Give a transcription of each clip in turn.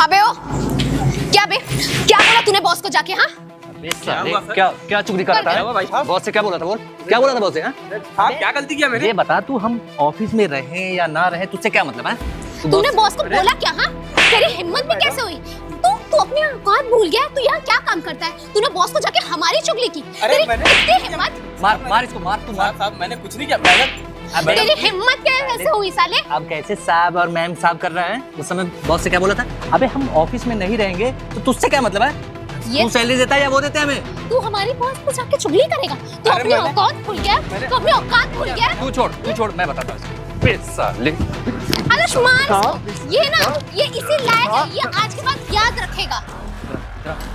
अबे ओ क्या बे, क्या बोला तूने बॉस को जाके? हाँ क्या क्या चुगली कर रहा है? बॉस से क्या बोला था? बोल, क्या बोला था बॉस से? हाँ, क्या गलती किया मैंने? ये बता, तू हम ऑफिस में रहे या ना रहे, तुझसे क्या मतलब है? तूने बॉस को बोला क्या? हाँ, तेरी हिम्मत भी कैसे हुई? तू अपनी औकात भूल गया? तू यहाँ क्या काम करता है? तूने बॉस को जाके हमारी चुगली की। अरे मैंने तेरी हिम्मत! मार इसको, मार, तू मार। साहब मैंने कुछ नहीं किया मैडम। तेरी हिम्मत कैसे हुई साले? अब कैसे साहब और मैम साहब कर रहा है? उस समय बॉस से क्या बोला था? अबे हम ऑफिस में नहीं रहेंगे तो तुझसे क्या मतलब है? तू सैलरी देता है या वो देते हैं हमें? तू हमारी बॉस को जाके चुगली करेगा? तू अपनी औकात भूल गया? तू अपनी औकात भूल गया? तू छोड़, मैं बताता हूँ। साले आदर्श मार इसको। ये ना, ये इसी लायक है, ये आज के बाद याद रखेगा।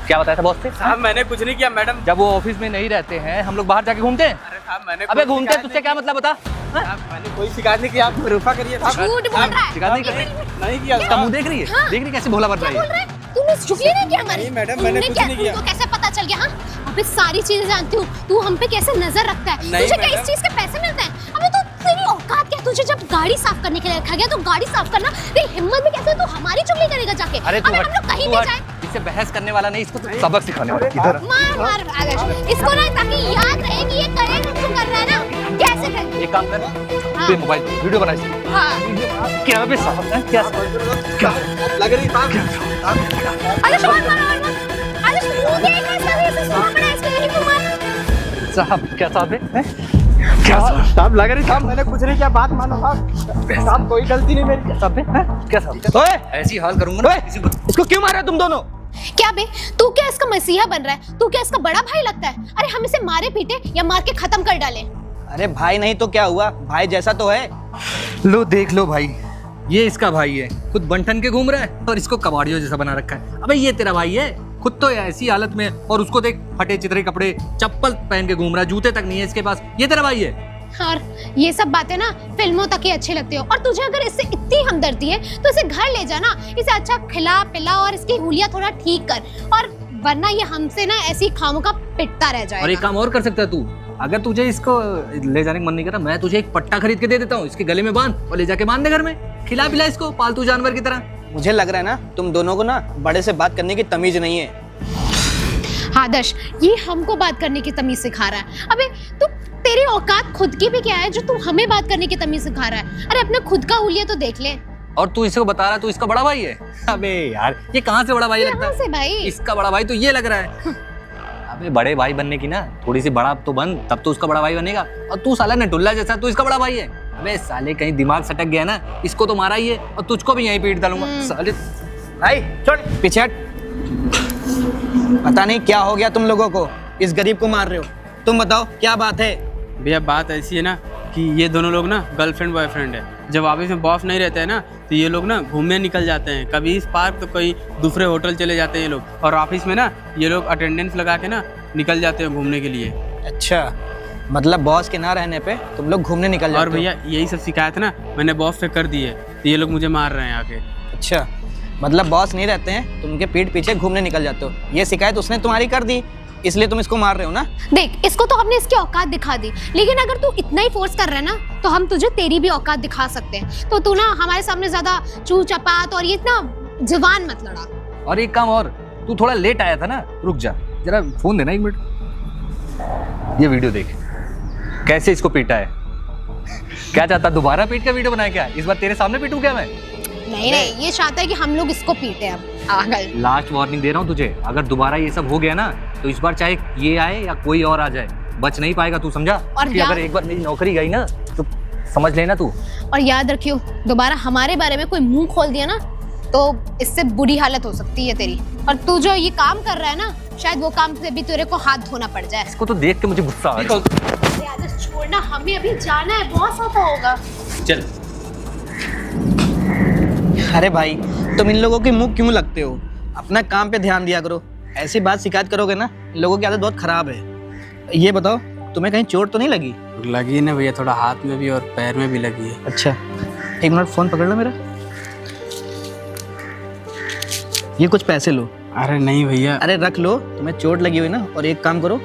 क्या बताया था बॉस से? साहब मैंने कुछ नहीं किया मैडम। जब वो ऑफिस में नहीं रहते हैं, हम लोग बाहर जाके घूमते हैं। अरे साहब मैंने अबे घूमते हैं, तुझसे क्या मतलब बता? मैंने कोई शिकायत नहीं किया, आप रुफा करिए। झूठ बोल रहा है। शिकायत नहीं कर रही? नहीं किया। इसका मुंह देख रही है? हाँ। देख रही कैसे भोला बन रहा है? तूने चुगली नहीं किया हमारी? नहीं मैडम, मैंने कुछ नहीं किया। तुमको कैसे पता चल गया? हाँ, अबे सारी चीजें जानती हूँ। तू हम पे कैसे नजर रखता है? नहीं तुझे क्या मैडम। इस चीज के पैसे मिलते हैं? अबे तो तेरी औकात क्या? तुझे जब गाड़ी साफ करने के लिए रखा गया तो गाड़ी साफ करना, तेरी हिम्मत भी कैसे? तू हमारी चुगली करेगा जाके? अरे तू हम लोग कहीं भी जाए, इससे बहस करने वाला नहीं, इसको तो सबक सिखाने वाला। इधर मार आदर्श इसको ना, ताकि याद रहे कि ये करेगा जो कर रहा है ना। कैसे कर? एक काम कर, हाँ। तू मोबाइल वीडियो बना इसकी। हाँ, क्या बे साहब है? क्या लग रही साहब। आदर्श मार। आदर्श मुंह देख ऐसा ऐसे सुना पड़ा इसके, यही तो मार। साहब क्या साहब है? क्या साहब लग रही साहब, मैंने कुछ नहीं किया, बात मानो साहब। साहब कोई गलती नहीं मेरी। साहब है? क्या साहब? ओए ऐसी हाल करूंगा ना किसी को। इसको क्यों मारे तुम दोनों? क्या बे, तू क्या इसका मसीहा बन रहा है? तू क्या इसका बड़ा भाई लगता है? अरे हम इसे मारे पीटे या मार के खत्म कर डाले? अरे भाई नहीं तो क्या हुआ, भाई जैसा तो है। लो देख लो भाई, ये इसका भाई है, खुद बंठन के घूम रहा है और इसको कबाड़ियों जैसा बना रखा है। अबे ये तेरा भाई है, खुद तो ऐसी हालत में, और उसको देख फटे चिथड़े कपड़े, चप्पल पहन के घूम रहा है, जूते तक नहीं है इसके पास। ये तेरा भाई है? और ये सब बातें ना फिल्मों तक ही अच्छी लगती हो, और तुझे अगर इससे इतनी हमदर्दी है तो इसे घर ले जा ना, इसे अच्छा खिला पिला और इसकी हुलिया थोड़ा ठीक कर, और वरना ये हमसे ना ऐसी खामों का पिटता रह जाएगा। और एक काम और कर सकता है तू, अगर तुझे इसको ले जाने का मन नहीं कर रहा, मैं तुझे एक पट्टा खरीद के दे देता हूँ, इसके गले में बांध और ले जाके बांध दे घर में, खिला पिला इसको पालतू जानवर की तरह। मुझे लग रहा है ना तुम दोनों को ना बड़े से बात करने की तमीज नहीं है। आदर्श ये हमको बात करने की तमीज सिखा रहा है? अबे तू, तेरी औकात खुद की भी क्या है जो तू हमें बात करने की तमीज सिखा रहा है? अरे अपने खुद का हुलिया तो देख ले। और तू इसको बता रहा है तू इसका बड़ा भाई है? अबे यार ये कहाँ से बड़ा भाई लगता कहाँ है? से भाई? इसका बड़ा भाई तो ये लग रहा है। अबे बड़े भाई बनने की ना थोड़ी सी बड़ा तो बन, तब तो उसका बड़ा भाई बनेगा। और तू साला नटुल्ला जैसा, तू इसका बड़ा भाई है? अबे साले कहीं दिमाग सटक गया ना, इसको तो मारा ही है और तुझको भी यहीं पीट डालूंगा साले। भाई छोड़ पीछे हट। पता नहीं क्या हो गया तुम लोगों को, इस गरीब को मार रहे हो। तुम बताओ क्या बात है? भैया बात ऐसी है ना कि ये दोनों लोग ना गर्लफ्रेंड बॉयफ्रेंड है। जब ऑफिस में बॉस नहीं रहते हैं ना तो ये लोग ना घूमने निकल जाते हैं, कभी इस पार्क तो कहीं दूसरे होटल चले जाते हैं ये लोग, और ऑफिस में ना ये लोग अटेंडेंस लगा के ना निकल जाते हैं घूमने के लिए। अच्छा, मतलब बॉस के ना रहने पे तुम लोग घूमने निकल जाते और हो? भैया यही सब शिकायत ना मैंने बॉस पे कर दी है, तो ये लोग मुझे मार रहे हैं आके। अच्छा, मतलब बॉस नहीं रहते हैं, तुम उनके पीठ पीछे घूमने निकल जाते हो। ये शिकायत उसने तुम्हारी कर दी, इसलिए तुम इसको मार रहे हो ना? देख, इसको तो हमने इसकी औकात दिखा दी, लेकिन अगर तू इतना ही फोर्स कर रहा है ना तो हम तुझे तेरी भी औकात दिखा सकते हैं। तो तू ना हमारे सामने ज्यादा चू चपात और ये इतना जवान मत लड़ा। और एक काम और, तू थोड़ा लेट आया था ना, रुक जा जरा, फोन देना 1 मिनट। ये वीडियो देख कैसे इसको पीटा है। क्या चाहता, दोबारा पीट का वीडियो बनाया क्या? इस बार तेरे सामने पीटूं क्या मैं? नहीं, ये चाहता है कि हम लोग इसको पीटे। अब आगल लास्ट वार्निंग दे रहा हूँ तुझे, अगर दोबारा ये सब हो गया ना तो इस बार चाहे ये आए या कोई और आ जाए, बच नहीं पाएगा, तू समझा? और कि अगर एक बार मेरी नौकरी गई ना तो समझ लेना तू। और याद रखियो, दोबारा हमारे बारे में कोई मुंह खोल दिया ना तो इससे बुरी हालत हो सकती है तेरी। और तू जो ये काम कर रहा है ना, शायद वो काम से भी तेरे को हाथ धोना पड़ जाए। इसको तो देख के मुझे गुस्सा आ रहा है। आदर्श छोड़ना, हमें अभी जाना है, बॉस आता होगा। चल। अरे भाई तुम इन लोगों के मुंह क्यों लगते हो? अपना काम पे ध्यान दिया करो। ऐसी बात शिकायत करोगे ना, लोगों की आदत बहुत खराब है। ये बताओ तुम्हें कहीं चोट तो नहीं लगी? लगी ना भैया, थोड़ा हाथ में भी और पैर में भी लगी है। अच्छा 1 मिनट फोन पकड़ लो मेरा, ये कुछ पैसे लो। अरे नहीं भैया। अरे रख लो, तुम्हें चोट लगी हुई ना। और एक काम करो,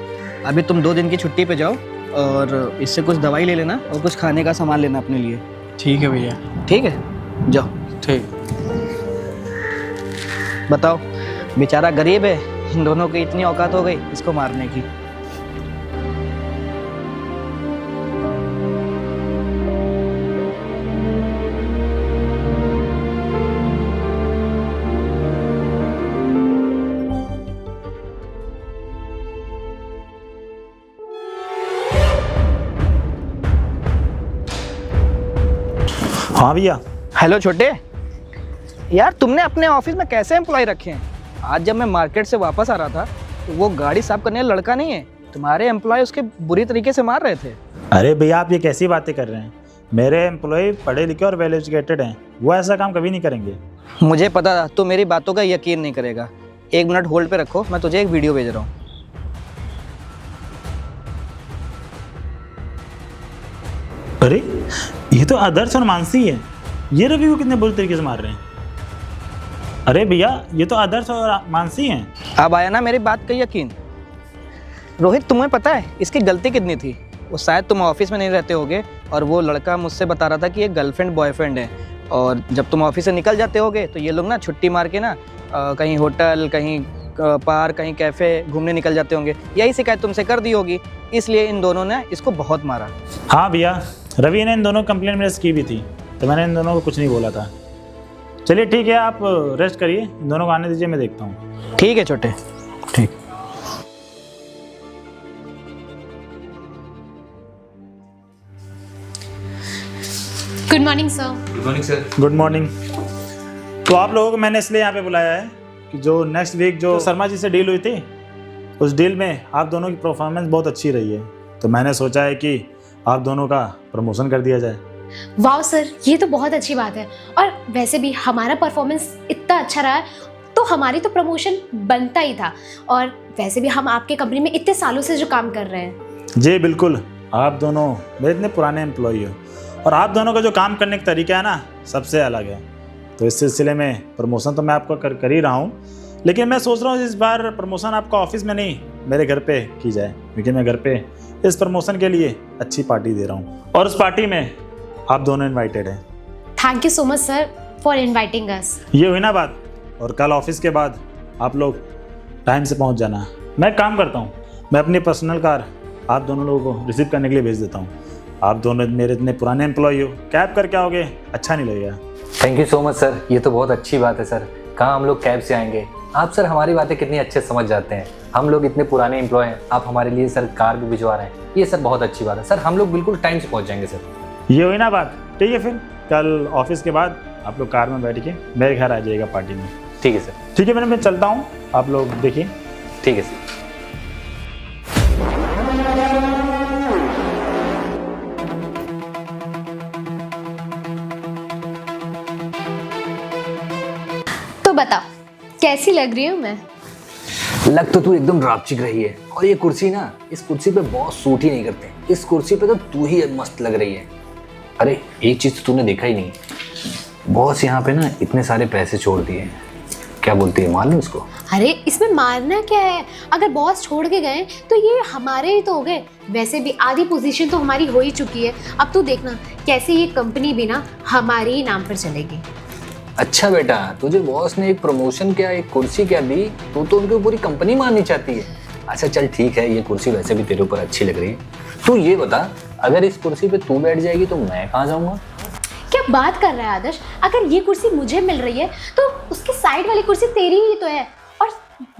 अभी तुम 2 दिन की छुट्टी पे जाओ और इससे कुछ दवाई ले लेना और कुछ खाने का सामान लेना अपने लिए। ठीक है भैया। ठीक है, जाओ। ठीक। बताओ, बेचारा गरीब है, इन दोनों की इतनी औकात हो गई इसको मारने की। हाँ भैया। हेलो छोटे, यार तुमने अपने ऑफिस में कैसे एम्प्लॉय रखे हैं? आज जब मैं मार्केट से वापस आ रहा था तो वो गाड़ी साफ करने वाला लड़का नहीं है, तुम्हारे एम्प्लॉय उसके बुरी तरीके से मार रहे थे। अरे भैया आप ये कैसी बातें कर रहे हैं? मेरे एम्प्लॉय पढ़े लिखे और वेल एजुकेटेड हैं, वो ऐसा काम कभी नहीं करेंगे। मुझे पता था तू मेरी बातों का यकीन नहीं करेगा। 1 मिनट होल्ड पे रखो, मैं तुझे एक वीडियो भेज रहा हूँ। अरे ये तो आदर्श और मानसी है, ये रवि को कितने बुरी तरीके से मार रहे हैं। अरे भैया ये तो आदर्श और मानसी हैं। अब आया ना मेरी बात का यकीन। रोहित तुम्हें पता है इसकी गलती कितनी थी? वो शायद तुम ऑफिस में नहीं रहते होगे और वो लड़का मुझसे बता रहा था कि ये गर्लफ्रेंड बॉयफ्रेंड है, और जब तुम ऑफिस से निकल जाते होगे तो ये लोग ना छुट्टी मार के ना कहीं होटल, कहीं पार्क, कहीं कैफ़े घूमने निकल जाते होंगे। यही शिकायत तुमसे कर दी होगी, इसलिए इन दोनों ने इसको बहुत मारा। हाँ भैया, रवि ने इन दोनों कंप्लेंट मेरे से की भी थी, तो मैंने इन दोनों को कुछ नहीं बोला था। चलिए ठीक है, आप रेस्ट करिए, इन दोनों को आने दीजिए, मैं देखता हूँ। ठीक है छोटे। ठीक। Good morning sir. Good morning sir. Good morning. तो आप लोगों को मैंने इसलिए यहाँ पे बुलाया है कि जो नेक्स्ट वीक जो शर्मा जी से डील हुई थी, उस डील में आप दोनों की परफॉर्मेंस बहुत अच्छी रही है, तो मैंने सोचा है कि आप दोनों का प्रमोशन कर दिया जाए। वाह सर, ये तो बहुत अच्छी बात है। और वैसे भी हमारा परफॉर्मेंस इतना अच्छा रहा है तो हमारी तो प्रमोशन बनता ही था। और वैसे भी हम आपके कंपनी में इतने सालों से जो काम कर रहे हैं। जी बिल्कुल, आप दोनों मेरे इतने पुराने एम्प्लॉई हो और आप दोनों का जो काम करने का तरीका है ना, सबसे अलग है। तो इस सिलसिले में प्रमोशन तो मैं आपको कर ही रहा हूँ, लेकिन मैं सोच रहा हूँ इस बार प्रमोशन आपका ऑफिस में नहीं, मेरे घर पे की जाए, क्योंकि मैं घर पे इस प्रमोशन के लिए अच्छी पार्टी दे रहा हूँ और उस पार्टी में आप दोनों इनवाइटेड हैं। Thank you so much sir for inviting us. ये हुई ना बात। और कल ऑफिस के बाद आप लोग टाइम से पहुँच जाना। मैं एक काम करता हूँ, मैं अपनी पर्सनल कार आप दोनों लोगों को रिसीव करने के लिए भेज देता हूँ। आप दोनों मेरे इतने पुराने एम्प्लॉई हो, कैब करके आओगे, अच्छा नहीं लगेगा। Thank you so much sir, ये तो बहुत अच्छी बात है सर। कहाँ हम लोग कैब से आएंगे? आप सर हमारी बातें कितनी अच्छे से समझ जाते हैं। हम लोग इतने पुराने एम्प्लॉय हैं, आप हमारे लिए सर कार भी भिजवा रहे हैं, ये सर बहुत अच्छी बात है सर। हम लोग बिल्कुल टाइम से पहुँच जाएंगे सर। ये हुई ना बात। ठीक है, फिर कल ऑफिस के बाद आप लोग कार में बैठ के मेरे घर आ जाइएगा पार्टी में। ठीक है सर। ठीक है मैडम, मैं चलता हूँ, आप लोग देखिए। ठीक है सर। तो बताओ कैसी लग रही हूँ मैं? लग तो तू एकदम रापचिक रही है। और ये कुर्सी ना, इस कुर्सी पे बॉस सूट ही नहीं करते, इस कुर्सी पे तो तू ही मस्त लग रही है। अरे एक चीज तो तूने देखा ही नहीं, बॉस यहाँ पे ना इतने सारे पैसे छोड़ दिए। क्या बोलती है, मान लो इसको? अरे इसमें मारना क्या है? अगर बॉस छोड़ के गए तो ये हमारे ही तो हो गए। वैसे भी आधी पोजीशन तो हमारी हो ही चुकी है। अब तू देखना कैसे ये कंपनी भी ना हमारे ही नाम पर चलेगी। अच्छा बेटा, तुझे बॉस ने एक प्रमोशन क्या, एक कुर्सी क्या दी, तू तो उनकी पूरी कंपनी माननी चाहती है। अच्छा चल ठीक है, ये कुर्सी वैसे भी तेरे ऊपर अच्छी लग रही है। तू ये बता, अगर इस कुर्सी पे तू बैठ जाएगी तो मैं कहाँ जाऊँगा? क्या बात कर रहा है आदर्श? अगर ये कुर्सी मुझे मिल रही है तो उसके साइड वाली कुर्सी तेरी ही तो है। और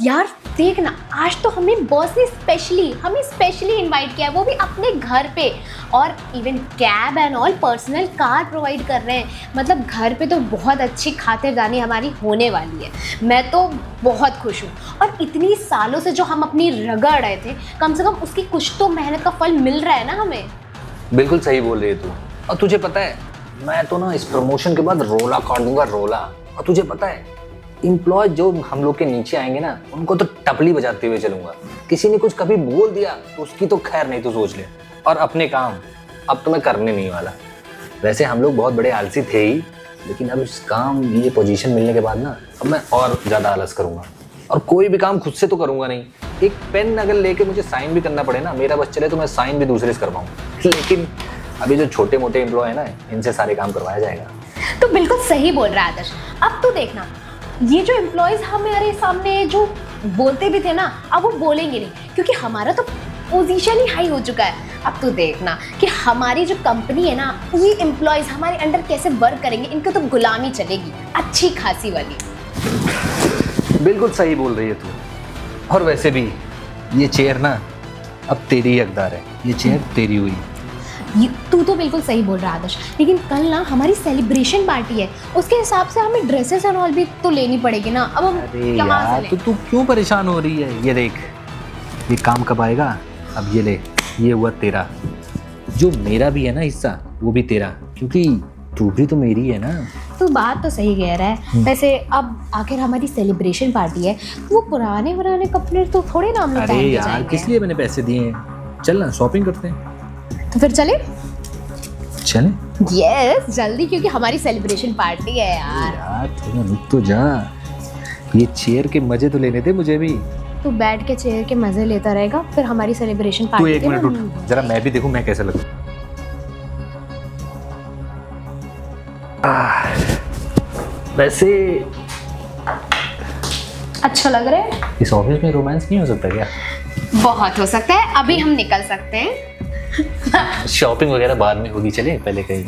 यार देख ना, आज तो हमें बॉस ने स्पेशली इनवाइट किया है, वो भी अपने घर पे। और even cab and all personal car provide कर रहे हैं। मतलब घर पे तो बहुत अच्छी खातिरदारी हमारी होने वाली है। मैं तो बहुत खुश हूँ। और इतनी सालों से जो हम अपनी रगड़ रहे थे, कम से कम उसकी कुछ तो मेहनत का फल मिल रहा है ना हमें। बिल्कुल सही बोल रही है तू। और तुझे पता है, मैं तो ना इस प्रमोशन के बाद रोला काट दूंगा, रोला। और तुझे पता है, एम्प्लॉय जो हम लोग के नीचे आएंगे ना, उनको तो टपली बजाते हुए चलूंगा। किसी ने कुछ कभी बोल दिया तो उसकी तो खैर नहीं, तो सोच ले। और अपने काम अब तो मैं करने नहीं वाला। वैसे हम लोग बहुत बड़े आलसी थे ही, लेकिन अब इस काम, ये पोजीशन मिलने के बाद ना, अब मैं और ज़्यादा आलस करूँगा। और कोई भी काम खुद से तो करूँगा नहीं। एक पेन अगर लेके मुझे साइन भी करना पड़े ना, मेरा बस चले, तो मैं साइन भी दूसरे से करवाऊँ। लेकिन अभी जो छोटे मोटे एम्प्लॉय है ना, इनसे सारे काम करवाया जाएगा। तो बिल्कुल सही बोल रहा है आदर्श। अब तू देखना, ये जो एम्प्लॉयज हमारे सामने जो बोलते भी थे ना, अब वो बोलेंगे नहीं, क्योंकि हमारा तो पोजीशन ही हाई हो चुका है। अब तो देखना कि हमारी जो कंपनी है ना, ये एम्प्लॉयज हमारे अंडर कैसे वर्क करेंगे, इनको तो गुलामी चलेगी अच्छी खासी वाली। बिल्कुल सही बोल रही है तू। और वैसे भी ये चेयर ना अब तेरी ही हकदार है, ये चेयर तेरी हुई। ये तू तो बिल्कुल सही बोल रहा है आदर्श, लेकिन कल ना हमारी सेलिब्रेशन पार्टी है, उसके हिसाब से हमें ड्रेसेस एंड ऑल भी तो लेनी पड़ेगी ना। अब हम अरे कहाँ से यार लें? तो तू क्यों परेशान हो रही है? ये देख, ये काम कब आएगा? अब ये ले, ये हुआ तेरा। जो मेरा भी है ना हिस्सा, वो भी तेरा, क्योंकि तू भी तो मेरी है ना। तू बात तो सही कह रहा है। वैसे अब आखिर हमारी सेलिब्रेशन पार्टी है, वो पुराने कपड़े तो थोड़े ना हम लोग अरे पहन के यार जाएंगे। किस लिए मैंने पैसे दिए हैं? चल ना शॉपिंग करते हैं। तो फिर चले? चले यस जल्दी, क्योंकि हमारी सेलिब्रेशन पार्टी है यार। यार थोड़ा रुक तो जा, ये चेयर के मजे तो लेने दे मुझे भी। तू बैठ के चेयर के मजे लेता रहेगा, फिर हमारी सेलिब्रेशन तू पार्टी एक मिनट उठ, जरा मैं भी देखूं मैं कैसा लगूं। वैसे अच्छा लग रहा है। इस ऑफिस में रोमांस नहीं हो सकता क्या? बहुत हो सकता है, अभी हम निकल सकते हैं। शॉपिंग वगैरह बाद में होगी, चले पहले कहीं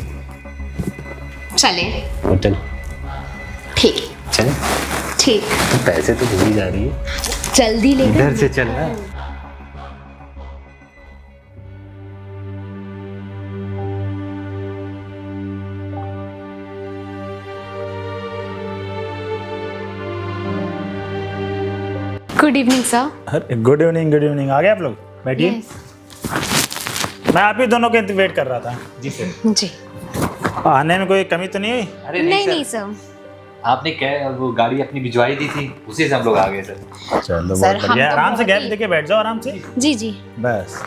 चले? होटल ठीक चले। ठीक, तो पैसे तो भूल ही जा रही है, जल्दी लेकर इधर से चलना। Good evening sir. अरे गुड इवनिंग, गुड इवनिंग। आ गए आप लोग? बैठिए। मैं आप ही दोनों के वेट कर रहा था। जी सर। जी। आने में कोई कमी तो नहीं हुई? अरे नहीं सर। आपने क्या वो गाड़ी अपनी भिजवाई दी थी, उसी से हम लोग आ गए सर। चलो सर, बहुत हम बढ़िया। तो आराम से बहुत गैप ही- देके बैठ जाओ आराम से। जी जी। बस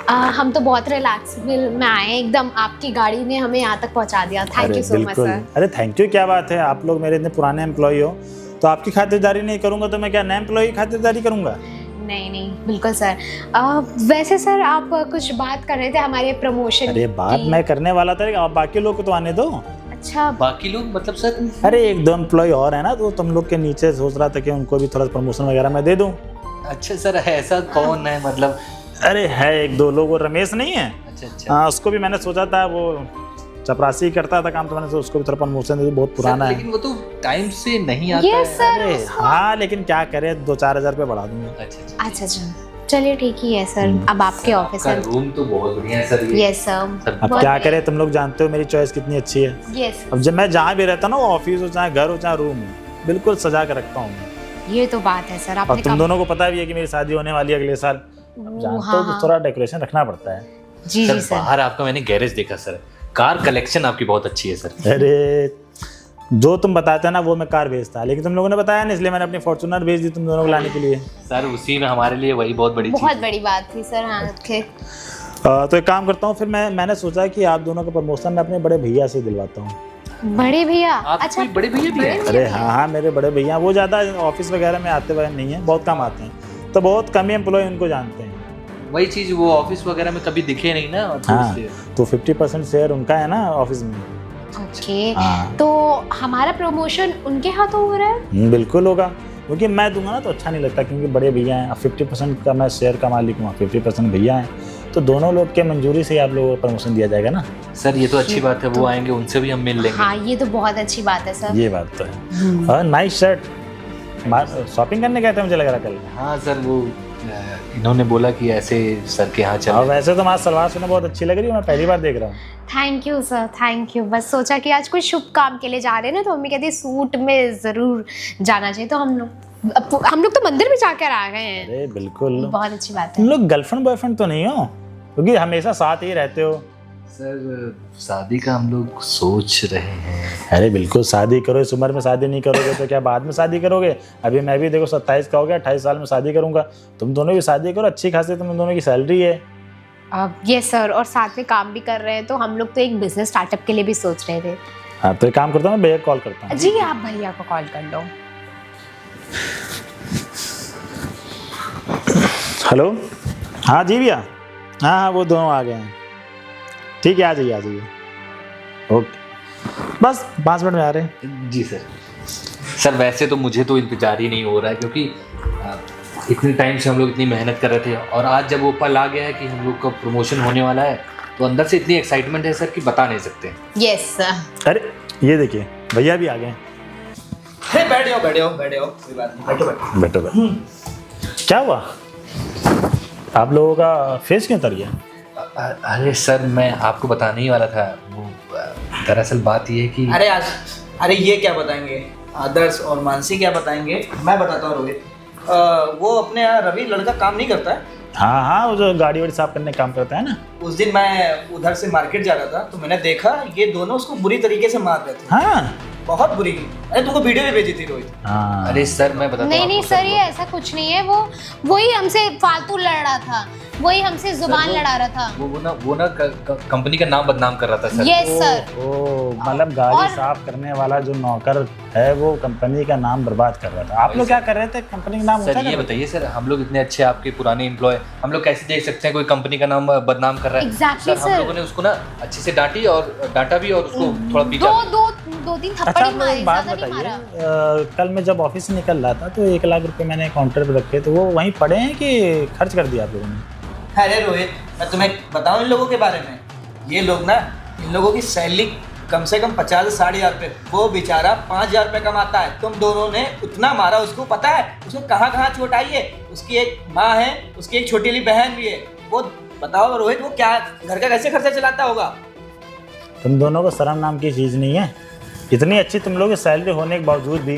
हम तो बहुत रिलैक्स में आए हैं, एकदम आपकी गाड़ी ने हमें यहाँ तक पहुँचा दिया। थैंक अरे यू सो मच बिल्कुल। सर। अरे थैंक यू क्या बात है, आप लोग मेरे इतने पुराने एम्प्लॉय हो, तो आपकी खातिरदारी नहीं करूंगा तो मैं क्या नए एम्प्लॉय की खातिरदारी करूंगा? नहीं बिल्कुल सर। वैसे सर आप कुछ बात कर रहे थे हमारे प्रमोशन अरे बात की। मैं करने वाला था, आप बाकी लोग को तो आने दो। अच्छा, बाकी लोग मतलब सर? अरे एक दो एम्प्लॉय और है ना, तो तुम लोग के नीचे सोच रहा था कि उनको भी थोड़ा प्रमोशन वगैरह मैं दे दूं। अच्छा सर, ऐसा कौन है मतलब? अरे है एक दो लोग, वो रमेश नहीं है? अच्छा अच्छा हाँ, उसको भी मैंने सोचा था, वो चपरासी करता था काम, तो मैंने सोचा उसको भी थोड़ा प्रमोशन दे दूं, बहुत पुराना सर, है। लेकिन वो तो टाइम से नहीं आता यस है। सर। अरे हाँ, लेकिन क्या करे, 2-4 हज़ार रुपये बढ़ा दूंगा। अच्छा अच्छा। अच्छा चलिए ठीक ही है सर। अब आपके ऑफिस आपका रूम तो बहुत बढ़िया है सर ये। Yes sir. अब क्या करे, तुम लोग जानते हो मेरी चॉइस कितनी अच्छी है। यस, अब जब मैं जहाँ भी रहता हूँ ना, ऑफिस हो चाहे घर हो चाहे रूम हो, बिल्कुल सजा के रखता हूँ मैं। ये तो बात है सर। और आपने तुम दोनों को पता भी है कि मेरी शादी होने वाली है अगले साल। अब जानते हो तो थोड़ा डेकोरेशन रखना पड़ता है। जी सर सर। बाहर आपका मैंने गैरेज देखा सर, कार कलेक्शन आपकी बहुत अच्छी है सर। अरे जो तुम बताते ना वो मैं कार भेजता, लेकिन तुम लोगों ने बताया नहीं, इसलिए मैंने अपनी फॉर्च्यूनर भेज दी तुम दोनों को लाने के लिए। सर उसी में हमारे लिए वही बहुत बड़ी बहुत चीज बड़ी बात थी सर। हाँ थे। तो एक काम करता हूँ, फिर मैंने सोचा कि आप दोनों का प्रमोशन मैं अपने बड़े भैया से दिलवाता हूँ। बड़े भैया? आप अच्छा, कोई बड़े भैया भी हैं? अरे हाँ, मेरे बड़े भैया, वो ज़्यादा ऑफिस वगैरह में आते हुए नहीं है, बहुत कम आते हैं, तो बहुत कम ही एम्प्लॉय उनको जानते हैं। वही चीज, वो ऑफिस वगैरह में कभी दिखे नहीं ना, तो हाँ, इसलिए। तो 50% शेयर उनका है ना ऑफिस में। ओके। हाँ। तो हमारा प्रमोशन उनके हाथों हो रहा है? बिल्कुल होगा, क्योंकि मैं दूंगा ना तो अच्छा नहीं लगता, क्योंकि बड़े भैया हैं। अब 50% का मैं शेयर का मालिक हूँ, 50% भैया हैं, तो दोनों लोग के मंजूरी से आप लोगों को प्रमोशन दिया जाएगा ना। सर ये तो अच्छी बात है, वो आएंगे उनसे भी हम मिल लेंगे। हाँ ये तो बहुत अच्छी बात है सर। ये बात तो है। और नाइस शर्ट, शॉपिंग करने गए थे मुझे लग रहा कल। हाँ सर, वो इन्होंने बोला कि ऐसे सर के यहाँ और चल। वैसे तो हमारा सलवार सूट बहुत अच्छी लग रही है, मैं पहली बार देख रहा हूँ। Thank you sir, thank you. बस सोचा कि आज कोई शुभ काम के लिए जा रहे हैं ना, तो मम्मी कहती सूट में जरूर जाना चाहिए, तो हम लोग तो मंदिर भी जाकर आ गए हैं। अरे बिल्कुल। बहुत अच्छी बात है। तुम लोग गर्लफ्रेंड बॉयफ्रेंड तो नहीं हो, क्योंकि हमेशा साथ ही रहते हो। सर शादी का हम लोग सोच रहे हैं। अरे बिल्कुल शादी करो, इस उम्र में शादी नहीं करोगे तो क्या बाद में शादी करोगे? अभी मैं भी देखो 27 का हो गया, 28 साल में शादी करूंगा। तुम दोनों भी शादी करो, अच्छी खासी तुम दोनों की सैलरी है। ये सर, और साथ में काम भी कर रहे हैं, तो हम लोग तो एक बिजनेस स्टार्टअप के लिए भी सोच रहे थे। हाँ, तो एक काम करता हूँ, मैं भैया कॉल करता हूँ। जी आप भैया को कॉल कर लो। हेलो, हाँ जी भैया, हाँ हाँ वो दोनों आ गए हैं। ठीक है, आ जाइए आ जाइए। ओके, बस 5 मिनट में आ रहे हैं। जी सर। सर वैसे तो मुझे तो इंतजार ही नहीं हो रहा है, क्योंकि इतने टाइम से हम लोग इतनी मेहनत कर रहे थे, और आज जब वो पल आ गया है कि हम लोग का प्रमोशन होने वाला है, तो अंदर से इतनी एक्साइटमेंट है सर कि बता नहीं सकते। Yes sir. अरे ये देखिए भैया भी आ गए। बैठ जाओ कोई बात नहीं, बैठो। क्या हुआ, आप लोगों का फेस क्यों उतर गया? अरे सर मैं आपको बताने ही वाला था, वो दरअसल बात ये है कि अरे ये क्या बताएंगे, आदर्श और मानसी क्या बताएंगे, मैं बताता हूँ रोहित। वो अपने यहाँ रवि लड़का काम नहीं करता है। हाँ, वो जो गाड़ी वाड़ी साफ करने का काम करता है ना। उस दिन मैं उधर से मार्केट जा रहा था तो मैंने देखा ये दोनों उसको बुरी तरीके से मार रहे थे। हाँ बहुत बुरी। अरे तुमको वीडियो भी भेजी थी रोहित। हाँ। अरे सर मैं बताता हूँ नहीं आपको, सर, ये ऐसा कुछ नहीं है। वही हमसे फालतू लड़ रहा था, वही हमसे जुबान लड़ा रहा था। वो ना कंपनी का नाम बदनाम कर रहा था सर। Yes sir. ओ मतलब गाड़ी और- साफ करने वाला जो नौकर है वो कंपनी का नाम बर्बाद कर रहा था। आप लोग क्या कर रहे थे, कंपनी का नाम ऊंचा सर कर ये रहे थे? बताइए सर, हम लोग इतने अच्छे आपके पुराने एम्प्लॉय, हम लोग कैसे देख सकते हैं कोई कंपनी का नाम बदनाम कर रहा है? Exactly, सर हम sir. लोगों ने उसको ना अच्छे से डांटी और डांटा भी, और उसको थोड़ा पीटा भी। दो तीन थप्पड़ अच्छा ही आप मारे, एक बात ज्यादा नहीं बताइए, मारा। कल मैं जब ऑफिस से निकल रहा था तो 1 लाख रुपए मैंने काउंटर पे रखे, तो वो वहीं पड़े हैं कि खर्च कर दिया आप लोगों ने? अरे रोहित, मैं तुम्हें बताऊं इन लोगों के बारे में। ये लोग ना, इन लोगों की सैलरी कम से कम 50 से 60 हज़ार रुपये, वो बेचारा 5,000 रुपये कमाता है। तुम दोनों ने उतना मारा उसको, पता है उसको कहाँ कहाँ चोट आई है? उसकी एक माँ है, उसकी एक छोटी वाली बहन भी है। वो बताओ रोहित, वो क्या घर का कैसे खर्चा चलाता होगा? तुम दोनों को शर्म नाम की चीज़ नहीं है? इतनी अच्छी तुम लोग की सैलरी होने के बावजूद भी,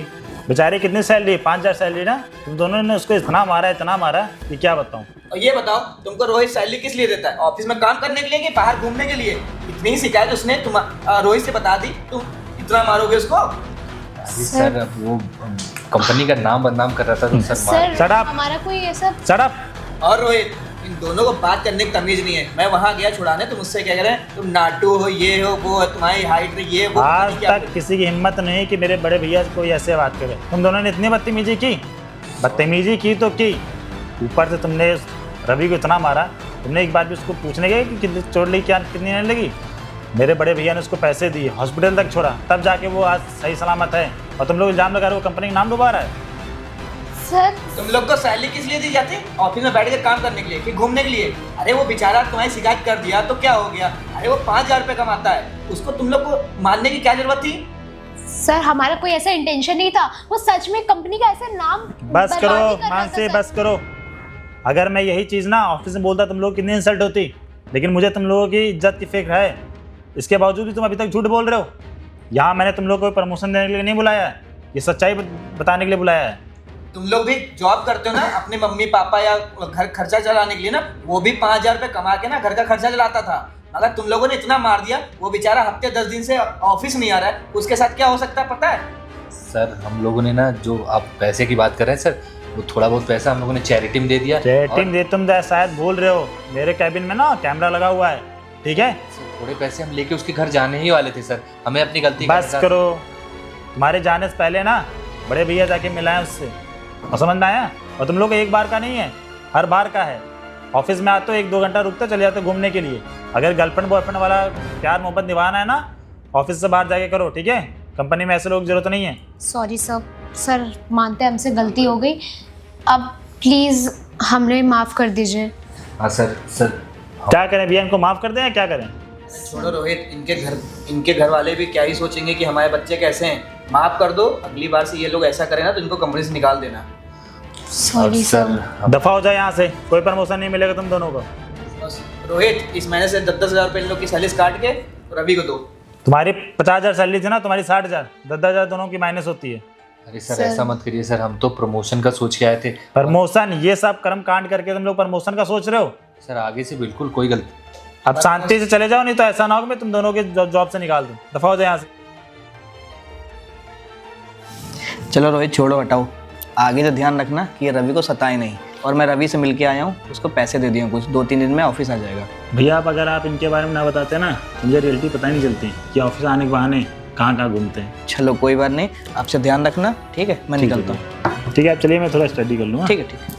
बेचारे कितनी सैलरी है, 5,000 सैलरी ना, तुम दोनों ने उसको इतना मारा कि क्या बताऊँ। और ये बताओ, तुमको रोहित सैलरी किस लिए देता है? ऑफिस में काम करने के लिए कि बाहर घूमने के लिए? इतनी ही शिकायत उसने रोहित से बता दी, तुम इतना मारोगे उसको? अरे सर वो कंपनी का नाम बदनाम कर रहा था तो सर सर Shut up. हमारा कोई ये सब शट अप। और रोहित, इन दोनों को बात करने की तमीज नहीं है। मैं वहां गया छुड़ाने, तुम मुझसे क्या कह रहे हैं? तुम नाटू हो, ये हो, वो हो, तुम्हारी हाइट ये वो। आज क्या तक किसी की हिम्मत नहीं कि मेरे बड़े भैया से कोई ऐसे बात करे। तुम दोनों ने इतनी बदतमीजी की तो की, ऊपर से तुमने रवि को इतना मारा। तुमने एक बार भी उसको पूछने गए कि कितनी चोट लगी, क्या कितनी नहीं लगी? मेरे बड़े भैया ने उसको पैसे दिए, हॉस्पिटल तक छोड़ा, तब जाके वो आज सही सलामत है। और तुम लोग इल्जाम लगा रहे हो कंपनी का नाम डुबा रहा है। सर। तुम लोग को सैलरी किस लिए दी जाती है? ऑफिस में बैठ कर काम करने के लिए कि घूमने के लिए? अरे वो बेचारा तुम्हारी शिकायत कर दिया तो क्या हो गया? अरे वो 5,000 रुपये कमाता है, उसको तुम लोग को मारने की क्या जरूरत थी? सर हमारा कोई ऐसा इंटेंशन नहीं था, वो सच में कंपनी का ऐसा नाम बस बर्बाद करो ही कर रहा था, मानसी, सर। बस करो। अगर मैं यही चीज़ ना ऑफिस में बोलता तुम लोग कितनी इंसल्ट होती, लेकिन मुझे तुम लोगों की इज्जत की फिक्र है। इसके बावजूद भी तुम अभी तक झूठ बोल रहे हो। यहाँ मैंने तुम लोग को प्रमोशन देने के लिए नहीं बुलाया है, ये सच्चाई बताने के लिए बुलाया है। तुम लोग भी जॉब करते हो ना अपने मम्मी पापा या घर खर्चा चलाने के लिए ना, वो भी 5,000 रुपये कमा के ना घर का खर्चा चलाता था। मगर तुम लोगों ने इतना मार दिया, वो बेचारा हफ्ते 10 दिन से ऑफिस नहीं आ रहा है, उसके साथ क्या हो सकता है पता है? सर हम लोगों ने ना, जो आप पैसे की बात कर रहे हैं सर, वो थोड़ा बहुत पैसा हम लोगों ने चैरिटी में दे दिया। चैटिंग दे तुम शायद भूल रहे हो, मेरे कैबिन में ना कैमरा लगा हुआ है, ठीक है? थोड़े पैसे हम लेके उसके घर जाने ही वाले थे सर, हमें अपनी गलती का बस एहसास- करो। तुम्हारे जाने से पहले ना बड़े भैया जाके मिलाएं उससे, और समझ में आया? और तुम लोग एक बार का नहीं है, हर बार का है। ऑफिस में आते हो 1-2 घंटा रुकते चले जाते घूमने के लिए। अगर गर्लफ्रेंड बॉयफ्रेंड वाला प्यार मोहब्बत निभाना है ना, ऑफिस से बाहर जाके करो, ठीक है? कंपनी में ऐसे लोग की जरूरत नहीं है। सॉरी सर मानते हैं हमसे गलती हो गई, अब प्लीज हमें माफ कर दीजिए। हाँ सर क्या करें भैया, इनको माफ़ कर दें या क्या करें? छोड़ो रोहित, इनके घर वाले भी क्या ही सोचेंगे कि हमारे बच्चे कैसे हैं। माफ कर दो, अगली बार से ये लोग ऐसा करें ना तो इनको कंपनी से निकाल देना। Sorry sir. दफा हो जाए यहाँ से, कोई प्रमोशन नहीं मिलेगा तुम दोनों को। बस रोहित, इस महीने से 10-10 हज़ार रुपये इन लोग की सैलरी काट के रवि को दो। तुम्हारी 50,000 सैलरी थी ना, तुम्हारी 60,000, 10,000 दोनों की माइनस होती है। अरे सर ऐसा मत करिए सर, हम तो प्रमोशन का सोच के आए थे। प्रमोशन, ये सब कर्म कांड करके तुम लोग प्रमोशन का सोच रहे हो? सर आगे से बिल्कुल कोई गलती। अब शांति से चले जाओ, नहीं तो ऐसा ना हो कि मैं तुम दोनों के जॉब से निकाल दूं। दफा हो जाए यहाँ से। चलो रोहित छोड़ो, हटाओ। आगे से ध्यान रखना कि ये रवि को सताए नहीं। और मैं रवि से मिलके आया हूँ, उसको पैसे दे दिए हैं कुछ, 2-3 दिन में ऑफिस आ जाएगा। भैया आप अगर आप इनके बारे में ना बताते ना, मुझे रियलिटी पता ही नहीं चलती कि ऑफिस आने के बहाने कहाँ कहाँ घूमते हैं। चलो कोई बात नहीं, आपसे ध्यान रखना, ठीक है? मैं निकलता हूँ। ठीक है, आप चलिए, मैं थोड़ा स्टडी कर लूँ। ठीक है।